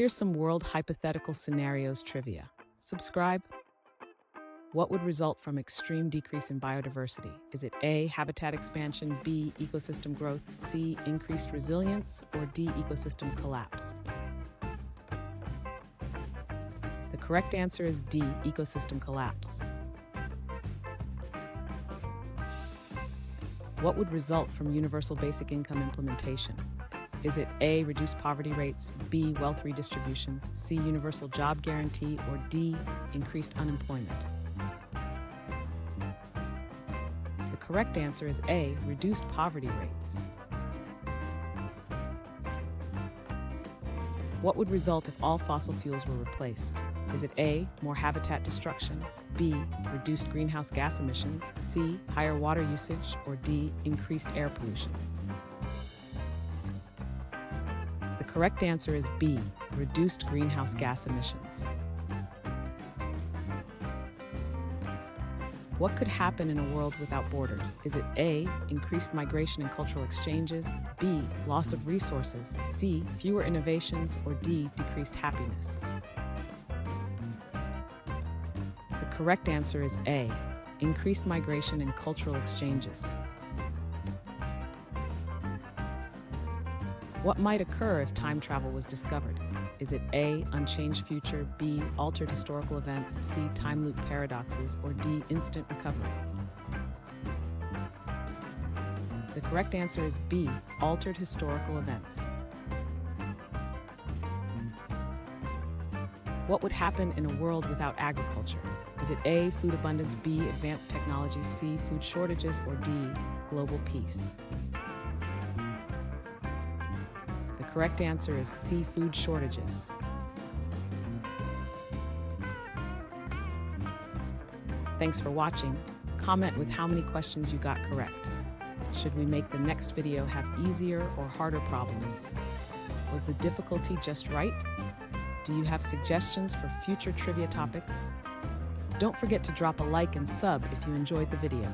Here's some world hypothetical scenarios trivia. Subscribe. What would result from extreme decrease in biodiversity? Is it A, habitat expansion, B, ecosystem growth, C, increased resilience, or D, ecosystem collapse? The correct answer is D, ecosystem collapse. What would result from universal basic income implementation? Is it A, reduced poverty rates, B, wealth redistribution, C, universal job guarantee, or D, increased unemployment? The correct answer is A, reduced poverty rates. What would result if all fossil fuels were replaced? Is it A, more habitat destruction, B, reduced greenhouse gas emissions, C, higher water usage, or D, increased air pollution? The correct answer is B, reduced greenhouse gas emissions. What could happen in a world without borders? Is it A, increased migration and cultural exchanges, B, loss of resources, C, fewer innovations, or D, decreased happiness? The correct answer is A, increased migration and cultural exchanges. What might occur if time travel was discovered? Is it A, unchanged future, B, altered historical events, C, time loop paradoxes, or D, instant recovery? The correct answer is B, altered historical events. What would happen in a world without agriculture? Is it A, food abundance, B, advanced technology, C, food shortages, or D, global peace? The correct answer is C, food shortages. Thanks for watching. Comment with how many questions you got correct. Should we make the next video have easier or harder problems? Was the difficulty just right? Do you have suggestions for future trivia topics? Don't forget to drop a like and sub if you enjoyed the video.